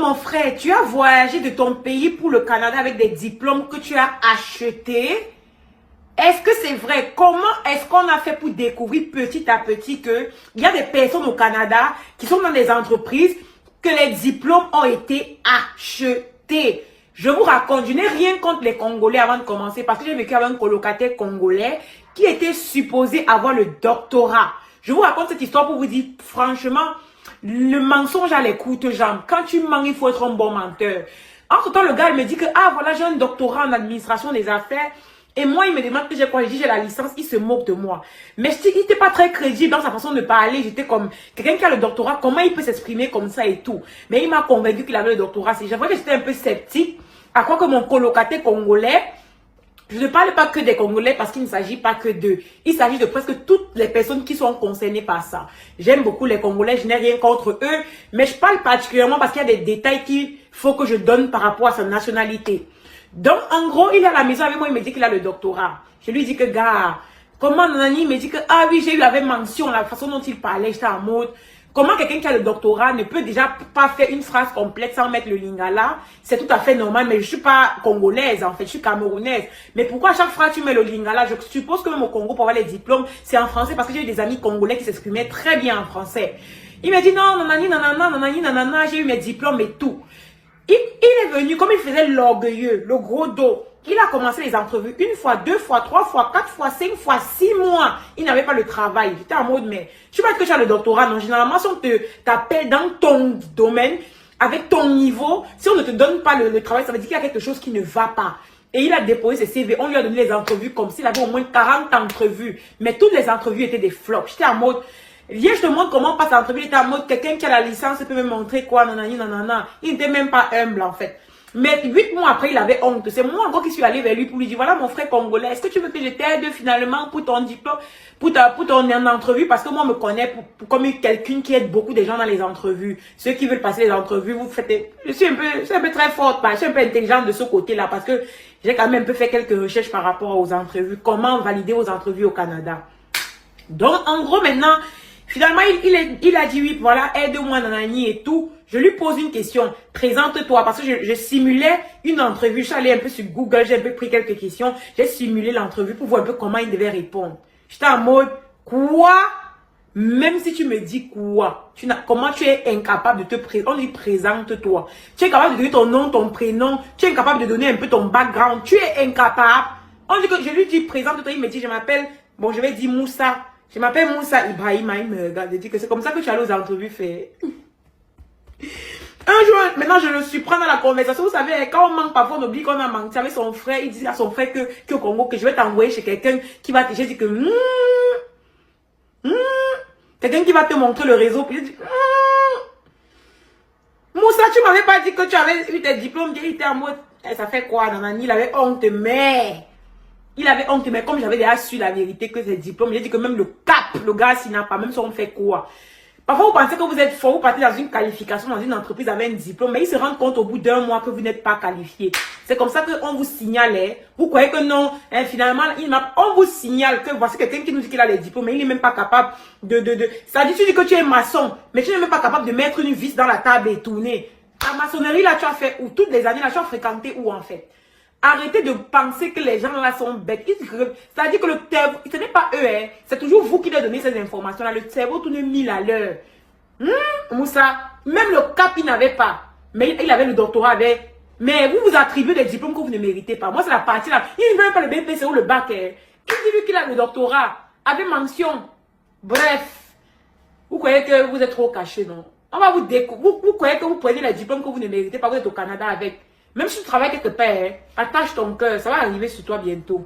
mon frère, tu as voyagé de ton pays pour le Canada avec des diplômes que tu as achetés. Est-ce que c'est vrai? Comment est-ce qu'on a fait pour découvrir petit à petit que il y a des personnes au Canada qui sont dans des entreprises que les diplômes ont été achetés? Je vous raconte, je n'ai rien contre les Congolais avant de commencer parce que j'ai vécu avec un colocataire congolais qui était supposé avoir le doctorat. Je vous raconte cette histoire pour vous dire, franchement, le mensonge a les courtes jambes. Quand tu mens, il faut être un bon menteur. Entre-temps, le gars il me dit que, ah voilà, j'ai un doctorat en administration des affaires. Et moi, il me demande que j'ai quoi. Je dis, j'ai la licence. Il se moque de moi. Mais il n'était pas très crédible dans sa façon de parler. J'étais comme, quelqu'un qui a le doctorat, comment il peut s'exprimer comme ça et tout. Mais il m'a convaincu qu'il avait le doctorat. C'est vrai que j'étais un peu sceptique. À quoi que mon colocataire congolais, je ne parle pas que des Congolais parce qu'il ne s'agit pas que d'eux. Il s'agit de presque toutes les personnes qui sont concernées par ça. J'aime beaucoup les Congolais, je n'ai rien contre eux. Mais je parle particulièrement parce qu'il y a des détails qu'il faut que je donne par rapport à sa nationalité. Donc, en gros, il est à la maison avec moi, il me dit qu'il a le doctorat. Je lui dis que, gars, comment Nani, il me dit que, ah oui, j'ai eu avec mention la façon dont il parlait, j'étais en mode. Comment quelqu'un qui a le doctorat ne peut déjà pas faire une phrase complète sans mettre le lingala? C'est tout à fait normal, mais je suis pas congolaise en fait, je suis camerounaise. Mais pourquoi à chaque phrase tu mets le lingala? Je suppose que même au Congo pour avoir les diplômes, c'est en français parce que j'ai eu des amis congolais qui s'exprimaient très bien en français. Il m'a dit non, nanani, nanana, nanani, nanana, j'ai eu mes diplômes et tout. Il est venu, comme il faisait l'orgueilleux, le gros dos. Il a commencé les entrevues une fois, deux fois, trois fois, quatre fois, 5 fois, 6 mois. Il n'avait pas le travail. J'étais en mode, mais tu vas dire que tu as le doctorat. Non, généralement, si on t'appelle dans ton domaine, avec ton niveau, si on ne te donne pas le travail, ça veut dire qu'il y a quelque chose qui ne va pas. Et il a déposé ses CV. On lui a donné les entrevues comme s'il avait au moins 40 entrevues. Mais toutes les entrevues étaient des flops. J'étais en mode, viens, je te montre comment on passe l'entrevue. Il était en mode, quelqu'un qui a la licence peut me montrer quoi, nanani, nanana. Il n'était même pas humble, en fait. Mais 8 mois après, il avait honte. C'est moi encore qui suis allé vers lui pour lui dire, voilà mon frère congolais, est-ce que tu veux que je t'aide finalement pour ton diplôme, pour ton entrevue? Parce que moi, on me connaît comme quelqu'un qui aide beaucoup de gens dans les entrevues. Ceux qui veulent passer les entrevues, vous faites... Je suis un peu très forte, je suis un peu intelligente de ce côté-là parce que j'ai quand même un peu fait quelques recherches par rapport aux entrevues. Comment valider aux entrevues au Canada. Donc, en gros, maintenant... Finalement, il a dit oui, voilà, aide-moi, nanani et tout. Je lui pose une question, présente-toi, parce que je simulais une entrevue. Je suis allée un peu sur Google, j'ai un peu pris quelques questions. J'ai simulé l'entrevue pour voir un peu comment il devait répondre. J'étais en mode, quoi? Même si tu me dis quoi, comment tu es incapable de te présenter? On dit présente-toi. Tu es capable de donner ton nom, ton prénom. Tu es incapable de donner un peu ton background. Tu es incapable. On dit que je lui dis présente-toi. Il me dit, je m'appelle, bon, je vais dire Moussa. Je m'appelle Moussa Ibrahima, il me regarde et dit que c'est comme ça que tu allais aux entrevues faire. Un jour, maintenant je le surprends dans la conversation. Vous savez, quand on manque parfois, on oublie qu'on a menti avec son frère. Il dit à son frère qu'au Congo, que je vais t'envoyer chez quelqu'un qui va te... J'ai dit que... quelqu'un qui va te montrer le réseau. Puis j'ai dit... Moussa, tu m'avais pas dit que tu avais eu tes diplômes. Il était en mode... ça fait quoi, nanani? Il avait honte, mais... Il avait honte, mais comme j'avais déjà su la vérité que ses diplômes, j'ai dit que même le cap, le gars, s'il n'a pas, même si on fait quoi. Parfois, vous pensez que vous êtes fort, vous partez dans une qualification, dans une entreprise avec un diplôme, mais ils se rendent compte au bout d'un mois que vous n'êtes pas qualifié. C'est comme ça qu'on vous signale, vous croyez que non, finalement, on vous signale que voici quelqu'un qui nous dit qu'il a les diplômes, mais il n'est même pas capable ça dit, tu dis que tu es maçon, mais tu n'es même pas capable de mettre une vis dans la table et tourner. La maçonnerie, là, tu as fait où? Toutes les années, là, tu as fréquenté où, en fait? Arrêtez de penser que les gens là sont bêtes. C'est-à-dire que le cerveau, ce n'est pas eux, hein. C'est toujours vous qui leur donnez ces informations-là. Le cerveau tourne 1000 à l'heure. Moussa, même le cap, il n'avait pas. Mais il avait le doctorat avec. Mais vous vous attribuez des diplômes que vous ne méritez pas. Moi, c'est la partie là. Il ne veut pas le BPC ou le bac. Hein. Il dit lui qu'il a le doctorat avec mention. Bref. Vous croyez que vous êtes trop caché, non? On va vous découvrir. Vous croyez que vous prenez les diplômes que vous ne méritez pas. Vous êtes au Canada avec. Même si tu travailles quelque part, hein, attache ton cœur, ça va arriver sur toi bientôt.